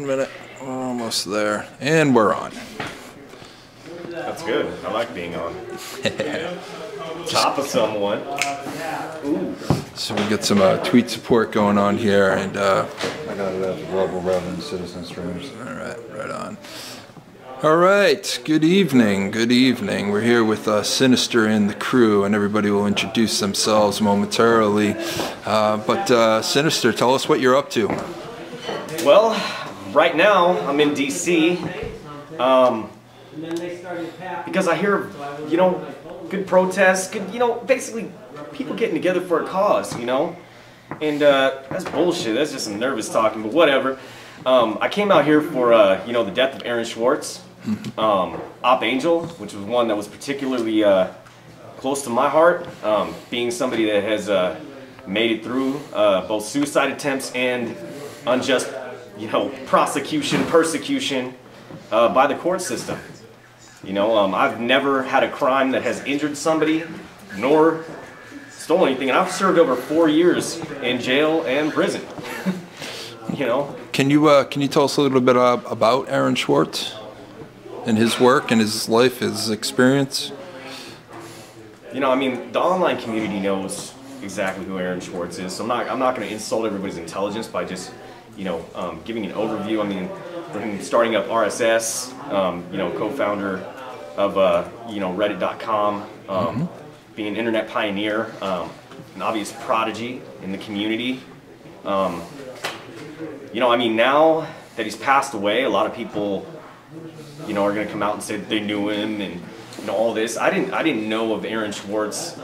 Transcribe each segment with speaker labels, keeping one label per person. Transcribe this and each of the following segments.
Speaker 1: Minute, we're almost there, and we're on.
Speaker 2: That's good. I like being on top of someone. Ooh.
Speaker 1: So we get some tweet support going on here, and
Speaker 3: I got it at the Global Revenue Citizen Streams.
Speaker 1: all right, right on. All right, good evening, good evening. We're here with Sinister and the crew, and everybody will introduce themselves momentarily. But Sinister, tell us what you're up to.
Speaker 2: Well, right now I'm in DC because I hear, good protests, good, basically people getting together for a cause, and that's bullshit. That's just some nervous talking, but whatever. I came out here for, the death of Aaron Schwartz, Op Angel, which was one that was particularly close to my heart, being somebody that has made it through both suicide attempts and unjust, prosecution, persecution by the court system. I've never had a crime that has injured somebody, nor stolen anything, and I've served over 4 years in jail and prison.
Speaker 1: Can you tell us a little bit about Aaron Schwartz and his work and his life, his experience?
Speaker 2: The online community knows exactly who Aaron Schwartz is, so I'm not going to insult everybody's intelligence by just, giving an overview. From starting up RSS, co-founder of, Reddit.com, being an internet pioneer, an obvious prodigy in the community. Now that he's passed away, a lot of people, are going to come out and say that they knew him and all this. I didn't know of Aaron Schwartz,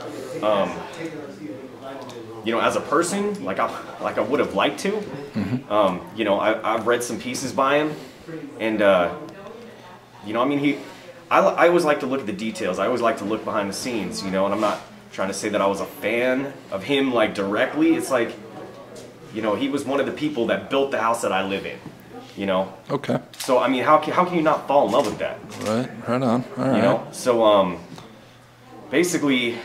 Speaker 2: as a person, like I would have liked to. I've read some pieces by him, and I always like to look at the details. I always like to look behind the scenes, and I'm not trying to say that I was a fan of him like directly. It's like, he was one of the people that built the house that I live in,
Speaker 1: Okay.
Speaker 2: So how can you not fall in love with that?
Speaker 1: Right on. All right.
Speaker 2: So basically,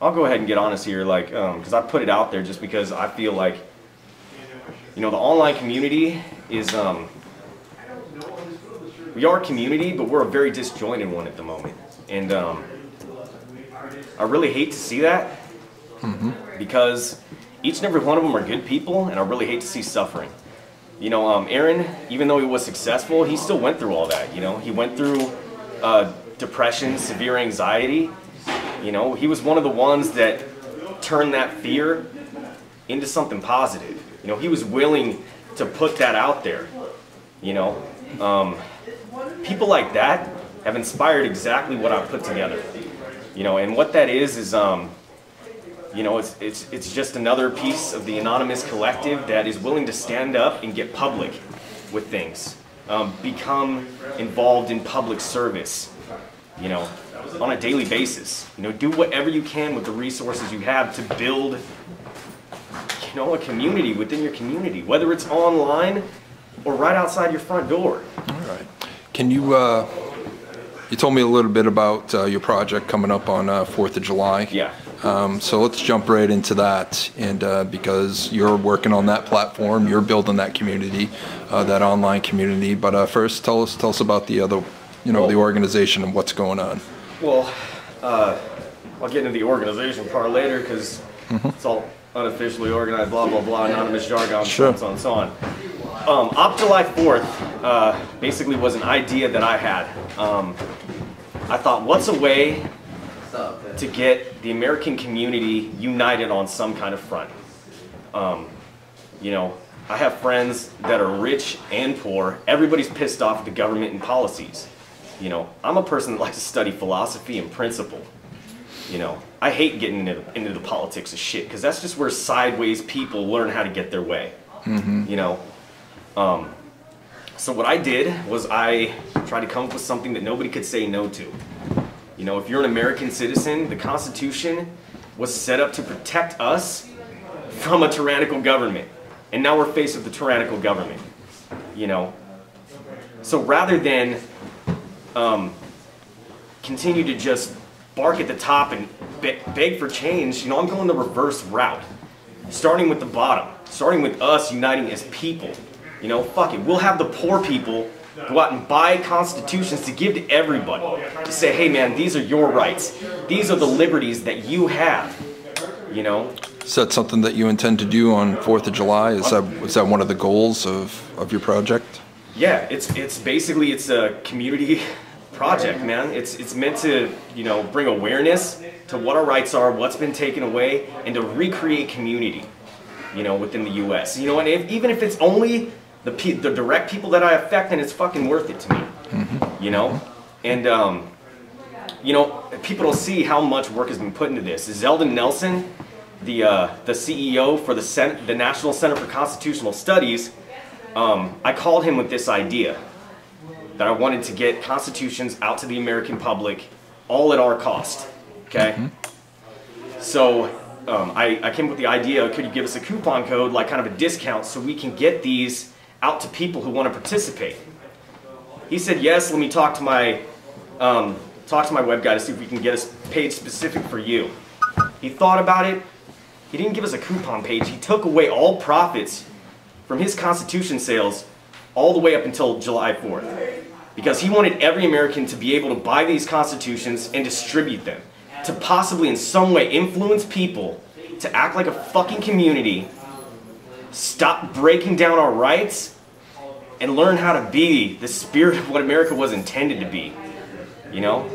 Speaker 2: I'll go ahead and get honest here, because I put it out there just because I feel like, the online community is, we are a community, but we're a very disjointed one at the moment. And I really hate to see that, because each and every one of them are good people, and I really hate to see suffering. Aaron, even though he was successful, he still went through all that, He went through depression, severe anxiety. He was one of the ones that turned that fear into something positive. He was willing to put that out there. People like that have inspired exactly what I've put together. And what that is it's just another piece of the anonymous collective that is willing to stand up and get public with things, become involved in public service, on a daily basis. Do whatever you can with the resources you have to build, a community within your community, whether it's online or right outside your front door.
Speaker 1: All right. Can you, you told me a little bit about your project coming up on 4th of July.
Speaker 2: Yeah.
Speaker 1: So let's jump right into that, and because you're working on that platform, you're building that community, that online community. But first, tell us about the other, the organization and what's going on. Well,
Speaker 2: I'll get into the organization part later because it's all unofficially organized, blah, blah, blah, anonymous jargon,
Speaker 1: sure.
Speaker 2: So on and so on. Op July 4th basically was an idea that I had. I thought, what's a way to get the American community united on some kind of front? I have friends that are rich and poor. Everybody's pissed off at the government and policies. I'm a person that likes to study philosophy and principle. I hate getting into the politics of shit, because that's just where sideways people learn how to get their way. So what I did was I tried to come up with something that nobody could say no to. If you're an American citizen, the Constitution was set up to protect us from a tyrannical government. And now we're faced with the tyrannical government. So rather than continue to just bark at the top and beg for change, I'm going the reverse route, starting with the bottom. starting with us uniting as people. You know, fuck it, we'll have the poor people go out and buy constitutions to give to everybody. To say, hey man, these are your rights. These are the liberties that you have, you know?
Speaker 1: Is that something that you intend to do on 4th of July? Is that one of the goals of your project?
Speaker 2: Yeah, it's basically, it's a community project, man. It's meant to, you know, bring awareness to what our rights are, what's been taken away, and to recreate community, you know, within the U.S. You know, and even if it's only the direct people that I affect, then it's fucking worth it to me, you know? And, you know, people don't see how much work has been put into this. Zeldin Nelson, the CEO for the National Center for Constitutional Studies, I called him with this idea that I wanted to get constitutions out to the American public all at our cost, okay? So I came up with the idea, could you give us a coupon code, like kind of a discount, so we can get these out to people who want to participate? He said, yes, let me talk to my web guy to see if we can get a page specific for you. He thought about it. He didn't give us a coupon page. He took away all profits from his Constitution sales all the way up until July 4th. Because he wanted every American to be able to buy these constitutions and distribute them. To possibly in some way influence people to act like a fucking community, stop breaking down our rights, and learn how to be the spirit of what America was intended to be. You know?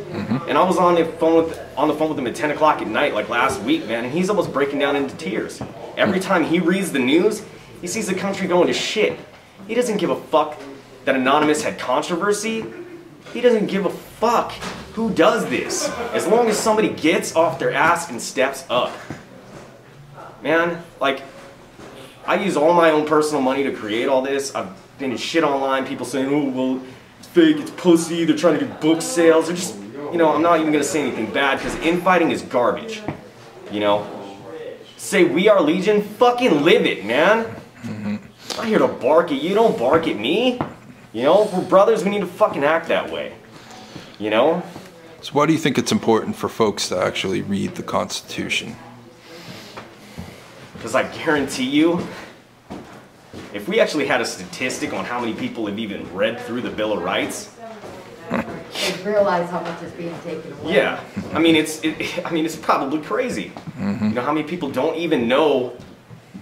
Speaker 2: And I was on the phone with him at 10 o'clock at night, like last week, man, and he's almost breaking down into tears. Every time he reads the news, he sees the country going to shit. He doesn't give a fuck that Anonymous had controversy. He doesn't give a fuck who does this, as long as somebody gets off their ass and steps up. Man, like, I use all my own personal money to create all this. I've been in shit online, people saying, oh, well, it's fake, it's pussy, they're trying to do book sales. They're just, you know, I'm not even gonna say anything bad, because infighting is garbage, you know? Say we are Legion, fucking live it, man. I'm not here to bark at you, don't bark at me. You know, if we're brothers, we need to fucking act that way, you know?
Speaker 1: So why do you think it's important for folks to actually read the Constitution?
Speaker 2: Because I guarantee you, if we actually had a statistic on how many people have even read through the Bill of Rights,
Speaker 4: they realize how much is being taken away.
Speaker 2: yeah, I mean it's probably crazy. You know how many people don't even know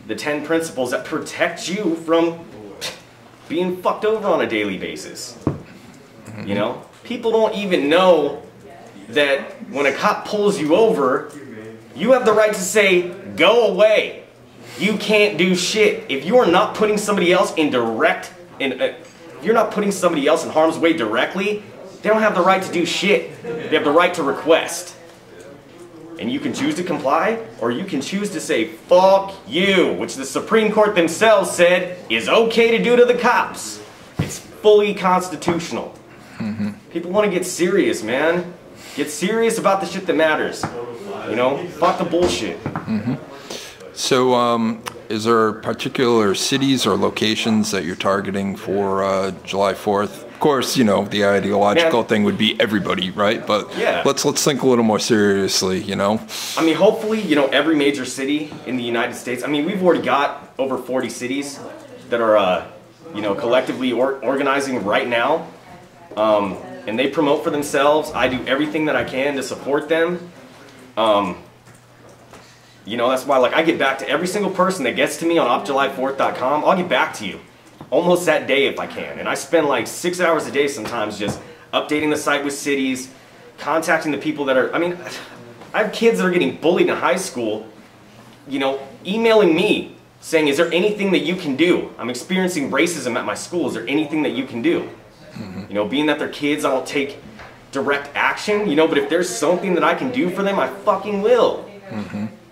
Speaker 2: the 10 principles that protect you from being fucked over on a daily basis. You know, people don't even know that when a cop pulls you over, you have the right to say, go away. You can't do shit. If you are not putting somebody else in if you're not putting somebody else in harm's way directly, they don't have the right to do shit. They have the right to request. And you can choose to comply, or you can choose to say, fuck you, which the Supreme Court themselves said is okay to do to the cops. It's fully constitutional. People want to get serious, man. Get serious about the shit that matters. You know, fuck the bullshit.
Speaker 1: So, is there particular cities or locations that you're targeting for July 4th? Of course, you know, the ideological thing would be everybody, right? But
Speaker 2: yeah, let's
Speaker 1: think a little more seriously, you know?
Speaker 2: I mean, hopefully, you know, every major city in the United States, I mean, we've already got over 40 cities that are, you know, collectively organizing right now. And they promote for themselves. I do everything that I can to support them. You know, that's why, like, I get back to every single person that gets to me on opjuly4th.com. I'll get back to you almost that day if I can. And I spend like 6 hours a day sometimes just updating the site with cities, contacting the people that are, I mean, I have kids that are getting bullied in high school, you know, emailing me saying, is there anything that you can do? I'm experiencing racism at my school. Is there anything that you can do? You know, being that they're kids, I don't take direct action, you know, but if there's something that I can do for them, I fucking will.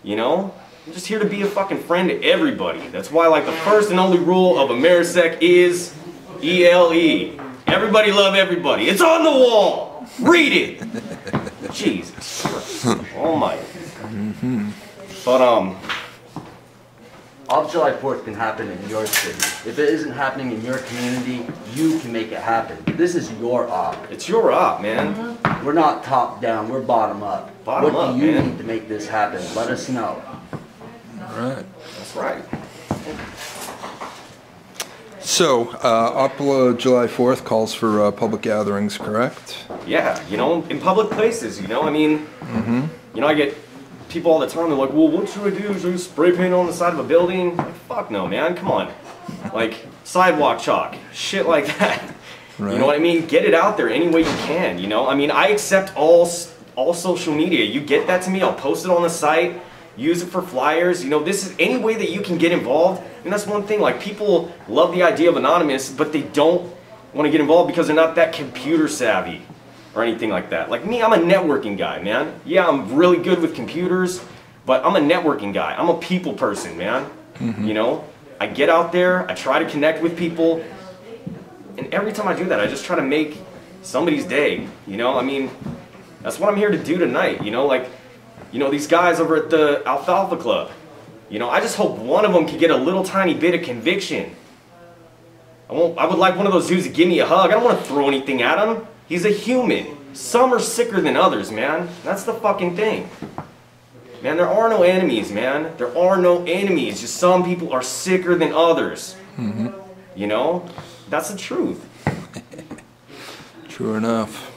Speaker 2: You know? I'm just here to be a fucking friend to everybody. That's why, like, the first and only rule of AmeriSec is ELE. Everybody love everybody. It's on the wall. Read it. Jesus Christ almighty. But,
Speaker 5: July 4th can happen in your city. If it isn't happening in your community, you can make it happen. This is your op.
Speaker 2: It's your op, man.
Speaker 5: We're not top down, we're bottom up.
Speaker 2: Bottom up,
Speaker 5: what do you
Speaker 2: man.
Speaker 5: need to make this happen? Let us know.
Speaker 1: All right.
Speaker 2: That's right.
Speaker 1: So, Opera July 4th calls for public gatherings, correct?
Speaker 2: Yeah, you know, in public places, you know, I mean, you know, I get people all the time, they're like, well, what should I do? Should I spray paint on the side of a building? Like, fuck no, man, come on. Like, sidewalk chalk, shit like that.
Speaker 1: Right.
Speaker 2: You know what I mean? Get it out there any way you can, you know? I mean, I accept all social media. You get that to me, I'll post it on the site, use it for flyers, you know, this is any way that you can get involved. And that's one thing, like, people love the idea of anonymous, but they don't want to get involved because they're not that computer savvy or anything like that. Like me, I'm a networking guy, man. Yeah, I'm really good with computers, but I'm a networking guy. I'm a people person, man. You know, I get out there, I try to connect with people, and every time I do that, I just try to make somebody's day, you know? I mean, that's what I'm here to do tonight, you know? Like, you know, these guys over at the Alfalfa Club, you know, I just hope one of them could get a little tiny bit of conviction. I would like one of those dudes to give me a hug. I don't want to throw anything at him. He's a human. Some are sicker than others, man. That's the fucking thing. Man, there are no enemies, man. There are no enemies. Just some people are sicker than others. You know? That's the truth.
Speaker 1: True enough.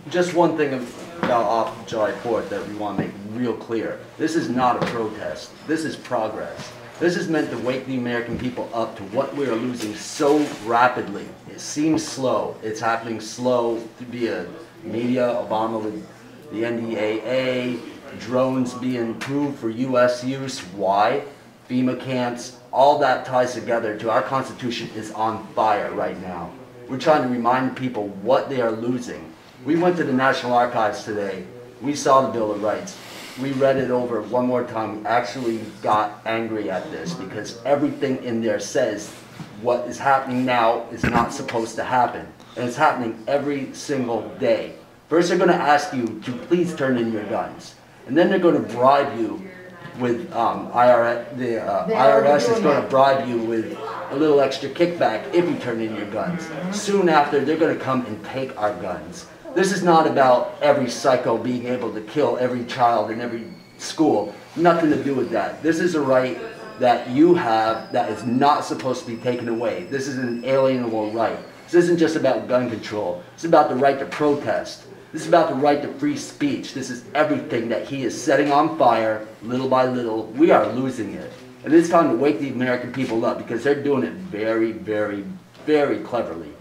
Speaker 5: Just one thing about off July 4th that we want to make real clear. This is not a protest. This is progress. This is meant to wake the American people up to what we are losing so rapidly. It seems slow. It's happening slow via media, Obama with the NDAA, drones being approved for U.S. use. Why? FEMA camps, all that ties together to our Constitution is on fire right now. We're trying to remind people what they are losing. We went to the National Archives today. We saw the Bill of Rights. We read it over one more time. We actually got angry at this because everything in there says what is happening now is not supposed to happen. And it's happening every single day. First, they're going to ask you to please turn in your guns. And then they're going to bribe you with IRS. The IRS is going to bribe you with a little extra kickback if you turn in your guns. Soon after, they're going to come and take our guns. This is not about every psycho being able to kill every child in every school. Nothing to do with that. This is a right that you have that is not supposed to be taken away. This is an inalienable right. This isn't just about gun control. It's about the right to protest. This is about the right to free speech. This is everything that he is setting on fire, little by little. We are losing it. And it's time to wake the American people up because they're doing it very, very, very cleverly.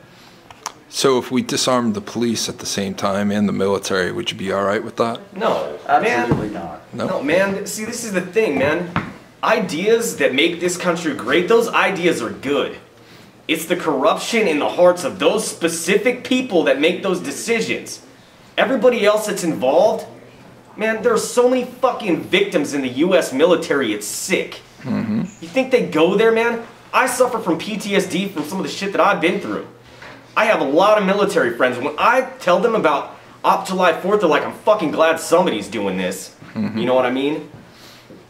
Speaker 1: So if we disarmed the police at the same time and the military, would you be all right with that?
Speaker 2: No,
Speaker 5: Absolutely
Speaker 2: man.
Speaker 5: not.
Speaker 2: No, man. See, this is the thing, man. Ideas that make this country great, those ideas are good. It's the corruption in the hearts of those specific people that make those decisions. Everybody else that's involved, man, there are so many fucking victims in the U.S. military, it's sick. You think they go there, man? I suffer from PTSD from some of the shit that I've been through. I have a lot of military friends. When I tell them about Op July 4th, they're like, I'm fucking glad somebody's doing this. You know what I mean?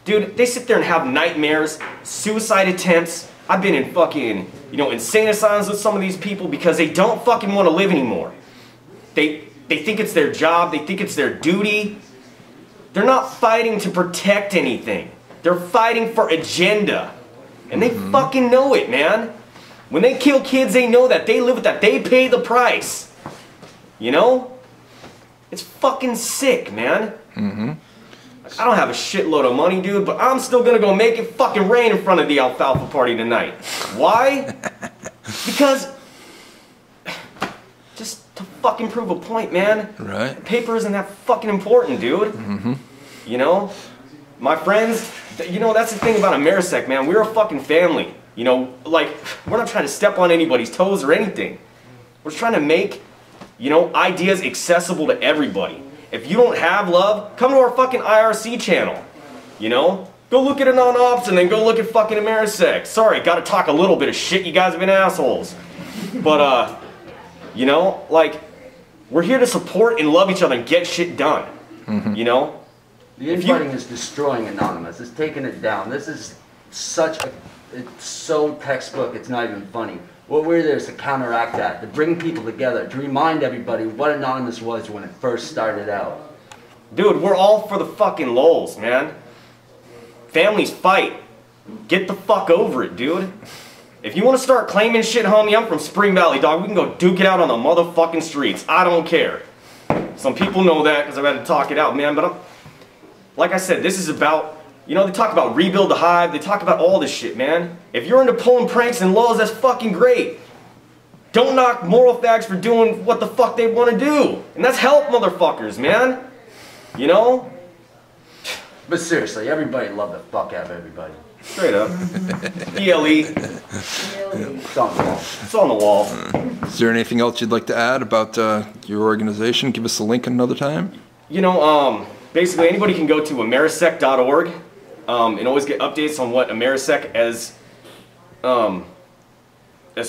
Speaker 2: Dude, they sit there and have nightmares, suicide attempts. I've been in fucking, you know, insane asylums with some of these people because they don't fucking want to live anymore. They think it's their job. They think it's their duty. They're not fighting to protect anything. They're fighting for agenda. And they fucking know it, man. When they kill kids, they know that. They live with that. They pay the price. You know? It's fucking sick, man. I don't have a shitload of money, dude, but I'm still gonna go make it fucking rain in front of the Alfalfa party tonight. Why? Because just to fucking prove a point, man.
Speaker 1: Right.
Speaker 2: The paper isn't that fucking important, dude. You know? My friends, you know, that's the thing about AmeriSec, man. We're a fucking family. You know, like, we're not trying to step on anybody's toes or anything. We're trying to make, you know, ideas accessible to everybody. If you don't have love, come to our fucking IRC channel. You know? Go look at it on Ops and then go look at fucking AmeriSec. Sorry, gotta talk a little bit of shit. You guys have been assholes. But, you know, like, we're here to support and love each other and get shit done. You know?
Speaker 5: The infighting is destroying Anonymous. It's taking it down. This is such a... It's so textbook, it's not even funny. What we're there is to counteract that, to bring people together, to remind everybody what Anonymous was when it first started out.
Speaker 2: Dude, we're all for the fucking lols, man. Families fight. Get the fuck over it, dude. If you want to start claiming shit, homie, I'm from Spring Valley, dog. We can go duke it out on the motherfucking streets. I don't care. Some people know that because I've had to talk it out, man. But like I said, this is about, you know, they talk about rebuild the hive. They talk about all this shit, man. If you're into pulling pranks and lulls, that's fucking great. Don't knock moral fags for doing what the fuck they want to do. And that's help, motherfuckers, man. You know?
Speaker 5: But seriously, everybody love the fuck out of everybody.
Speaker 2: Straight up. ELE.
Speaker 5: It's on the wall.
Speaker 2: It's on the wall.
Speaker 1: Is there anything else you'd like to add about your organization? Give us the link another time.
Speaker 2: You know, basically anybody can go to AmeriSec.org and always get updates on what AmeriSec as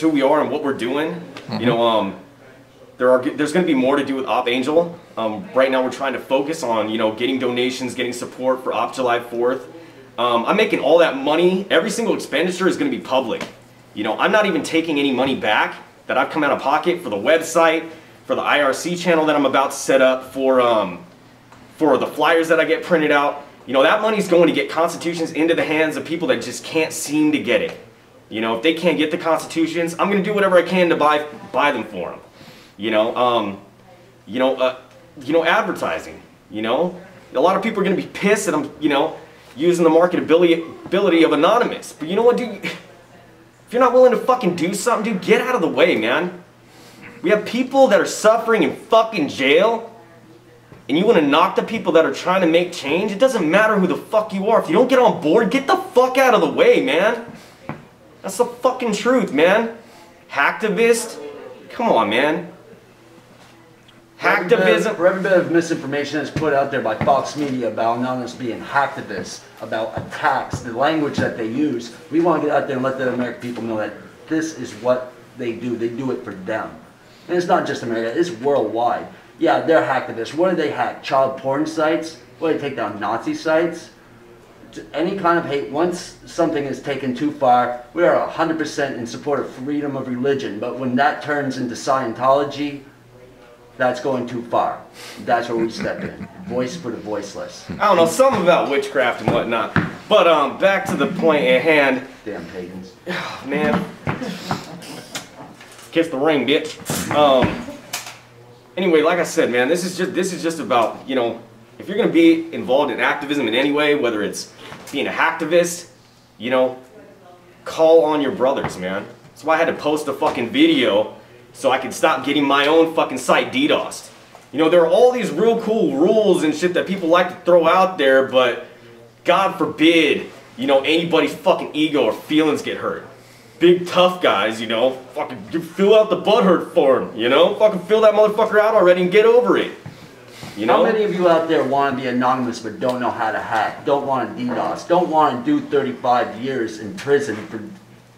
Speaker 2: who we are and what we're doing. Mm-hmm. You know, there's going to be more to do with Op Angel. Right now we're trying to focus on, you know, getting donations, getting support for Op July 4th. I'm making all that money. Every single expenditure is going to be public. You know, I'm not even taking any money back that I've come out of pocket for the website, for the IRC channel that I'm about to set up, for the flyers that I get printed out. You know, that money's going to get constitutions into the hands of people that just can't seem to get it. You know, if they can't get the constitutions, I'm going to do whatever I can to buy them for them. You know, advertising. You know, a lot of people are going to be pissed that I'm, you know, using the marketability of Anonymous. But you know what, dude? If you're not willing to fucking do something, dude, get out of the way, man. We have people that are suffering in fucking jail, and you want to knock the people that are trying to make change? It doesn't matter who the fuck you are. If you don't get on board, get the fuck out of the way, man. That's the fucking truth, man. Hacktivist? Come on, man. Hacktivism.
Speaker 5: For every bit of misinformation that's put out there by Fox Media about Anonymous being hacktivists, about attacks, the language that they use, we want to get out there and let the American people know that this is what they do. They do it for them. And it's not just America, it's worldwide. Yeah, they're hacktivists. What do they hack? Child porn sites? What do they take down? Nazi sites? Any kind of hate, once something is taken too far, we are 100% in support of freedom of religion. But when that turns into Scientology, that's going too far. That's where we step in. Voice for the voiceless.
Speaker 2: I don't know, something about witchcraft and whatnot. But back to the point at hand.
Speaker 5: Damn pagans.
Speaker 2: Man. Kiss the ring, bitch. Anyway, like I said, man, this is just about, you know, if you're gonna be involved in activism in any way, whether it's being a hacktivist, you know, call on your brothers, man. That's why I had to post a fucking video so I could stop getting my own fucking site DDoSed. You know, there are all these real cool rules and shit that people like to throw out there, but God forbid, you know, anybody's fucking ego or feelings get hurt. Big tough guys, you know, fucking fill out the butthurt form, you know? Fucking fill that motherfucker out already and get over it. You know?
Speaker 5: How many of you out there want to be anonymous but don't know how to hack, don't want to DDoS, don't want to do 35 years in prison for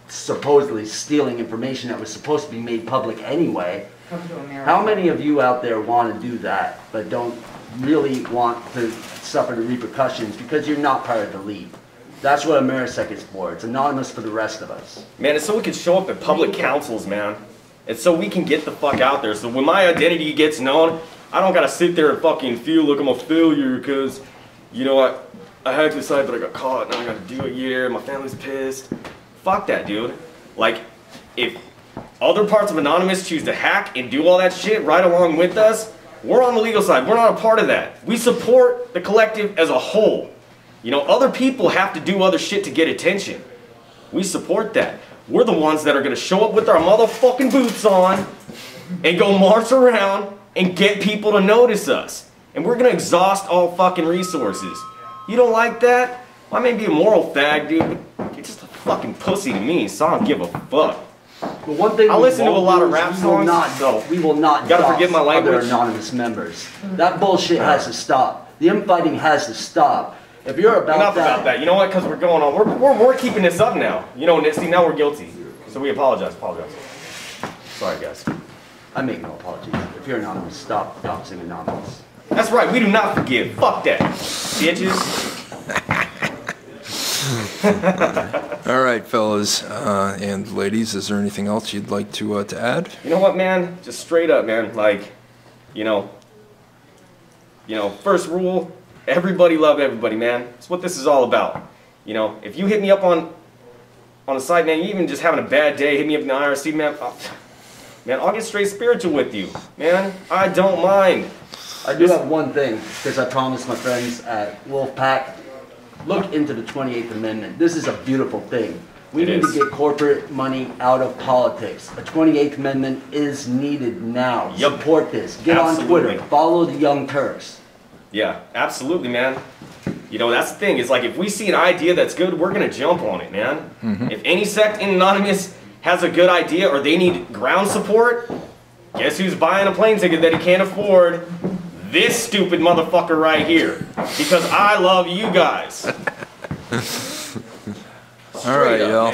Speaker 5: supposedly stealing information that was supposed to be made public anyway?
Speaker 4: Come to America.
Speaker 5: How many of you out there want to do that but don't really want to suffer the repercussions because you're not part of the league? That's what AmeriSec is for. It's anonymous for the rest of us.
Speaker 2: Man, it's so we can show up at public councils, man. It's so we can get the fuck out there. So when my identity gets known, I don't gotta sit there and fucking feel like I'm a failure because, you know, I hacked this site but I got caught and I gotta do it here, my family's pissed. Fuck that, dude. Like, if other parts of Anonymous choose to hack and do all that shit right along with us, we're on the legal side. We're not a part of that. We support the collective as a whole. You know, other people have to do other shit to get attention. We support that. We're the ones that are gonna show up with our motherfucking boots on and go march around and get people to notice us. And we're gonna exhaust all fucking resources. You don't like that? Well, I may be a moral fag, dude, but you're just a fucking pussy to me, so I don't give a fuck.
Speaker 5: But one thing
Speaker 2: I listen to a lot of rap songs,
Speaker 5: we will not
Speaker 2: gotta
Speaker 5: dox
Speaker 2: forgive my language.
Speaker 5: other anonymous members. That bullshit has to stop. The infighting has to stop. If you're about
Speaker 2: Enough
Speaker 5: that,
Speaker 2: about that. You know what? Because we're going on. We're keeping this up now. You know, see, now we're guilty. So we apologize. Sorry, guys.
Speaker 5: I make no apologies. If you're anonymous, stop doxing anonymous.
Speaker 2: That's right. We do not forgive. Fuck that, bitches.
Speaker 1: All right, fellas and ladies, is there anything else you'd like to add?
Speaker 2: You know what, man? Just straight up, man. Like, you know, first rule. Everybody love everybody, man. That's what this is all about. You know, if you hit me up on on the site, man, you even just having a bad day, hit me up in the IRC, man. Man, I'll get straight spiritual with you, man. I don't mind.
Speaker 5: I do have one thing, because I promised my friends at Wolfpack, look into the 28th Amendment. This is a beautiful thing. We need to get corporate money out of politics. A 28th Amendment is needed now.
Speaker 2: Yep.
Speaker 5: Support this. Get on Twitter. Follow the Young Turks.
Speaker 2: Yeah, absolutely, man. You know, that's the thing. It's like if we see an idea that's good, we're going to jump on it, man. If any sect in Anonymous has a good idea or they need ground support, guess who's buying a plane ticket that he can't afford? This stupid motherfucker right here. Because I love you guys.
Speaker 1: All right, y'all.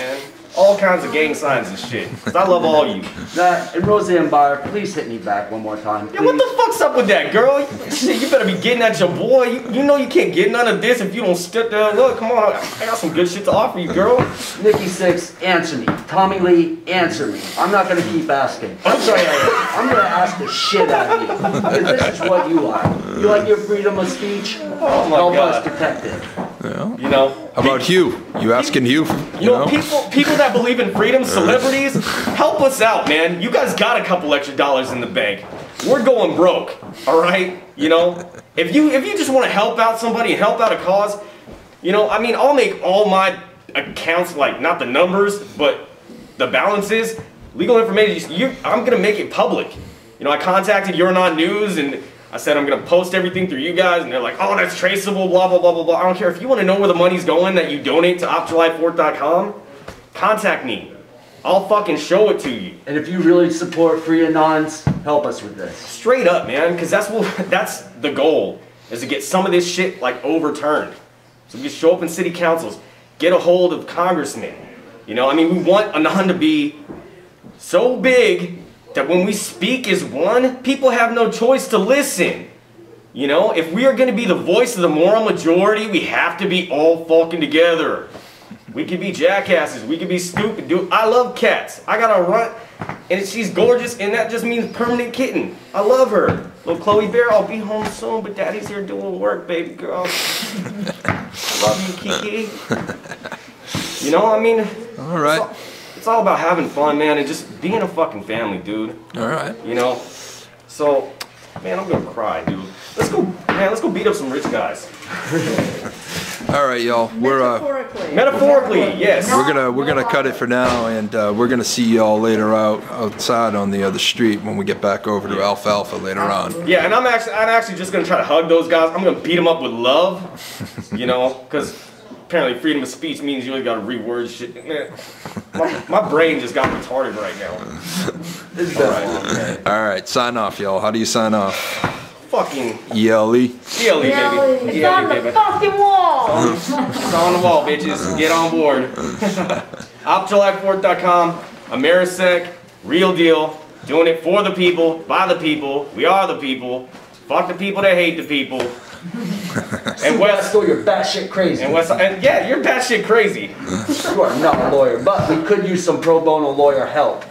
Speaker 2: All kinds of gang signs and shit. 'Cause I love all you.
Speaker 5: And Roseanne Byer, please hit me back one more time.
Speaker 2: Yeah, what the fuck's up with that, girl? Shit, you better be getting at your boy. You know you can't get none of this if you don't sit there. Look, come on. I got some good shit to offer you, girl.
Speaker 5: Nikki Six, answer me. Tommy Lee, answer me. I'm not going to keep asking. I'm sorry, I'm going to ask the shit out of you. Because this is what you like. You like your freedom of speech?
Speaker 2: Oh my
Speaker 5: Help
Speaker 2: God.
Speaker 5: us protect it.
Speaker 1: Yeah.
Speaker 2: You know?
Speaker 1: How about Hugh? You asking Hugh?
Speaker 2: You know, people that believe in freedom, celebrities, help us out, man. You guys got a couple extra dollars in the bank. We're going broke, all right? You know, if you just want to help out somebody and help out a cause, you know, I mean, I'll make all my accounts, like, not the numbers, but the balances, legal information, I'm going to make it public. You know, I contacted You're Not News, and I said I'm going to post everything through you guys, and they're like, oh, that's traceable, blah, blah, blah, blah, blah. I don't care. If you want to know where the money's going that you donate to opjuly4th.com, contact me. I'll fucking show it to you.
Speaker 5: And if you really support Free Anons, help us with this.
Speaker 2: Straight up, man, because that's the goal, is to get some of this shit, like, overturned. So we can show up in city councils, get a hold of congressmen. You know, I mean, we want Anon to be so big that when we speak as one, people have no choice to listen. You know, if we are going to be the voice of the moral majority, we have to be all fucking together. We could be jackasses, we could be stupid, dude. I love cats. I got a runt, and she's gorgeous, and that just means permanent kitten. I love her. Little Chloe Bear, I'll be home soon, but daddy's here doing work, baby girl. Love you, Kiki. You know, I mean,
Speaker 1: all right.
Speaker 2: It's all about having fun, man, and just being a fucking family, dude.
Speaker 1: All right.
Speaker 2: You know? So, man, I'm gonna cry, dude. Let's go beat up some rich guys.
Speaker 1: All right, y'all.
Speaker 2: Metaphorically, yes.
Speaker 1: We're gonna cut it for now, and we're gonna see y'all later outside on the other street when we get back over to Alfalfa later on.
Speaker 2: Yeah, and I'm actually just gonna try to hug those guys. I'm gonna beat them up with love, you know, because apparently freedom of speech means you only gotta reword shit. Man, my brain just got retarded right now.
Speaker 1: All right, sign off, y'all. How do you sign off?
Speaker 2: Fucking
Speaker 1: ELE.
Speaker 2: ELE, baby.
Speaker 4: It's on the fucking wall.
Speaker 2: It's on the wall, bitches. Get on board. OpJuly4th.com, AmeriSec, real deal. Doing it for the people, by the people. We are the people. Fuck the people that hate the people. And West,
Speaker 5: you're batshit crazy.
Speaker 2: and yeah, you're batshit crazy.
Speaker 5: You are not a lawyer, but we could use some pro bono lawyer help.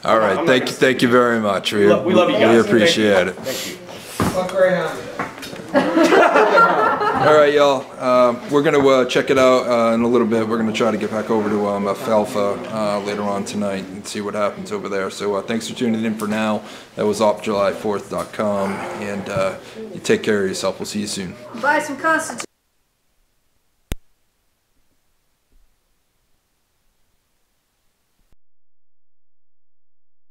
Speaker 1: All right, thank you very much. We
Speaker 2: love you guys.
Speaker 1: We appreciate it.
Speaker 2: Thank you.
Speaker 6: Fuck around.
Speaker 1: All right, y'all. We're gonna check it out in a little bit. We're gonna try to get back over to Alfalfa later on tonight and see what happens over there. So thanks for tuning in for now. That was OpJuly4th.com, and you take care of yourself. We'll see you soon.
Speaker 4: Buy some Constitution.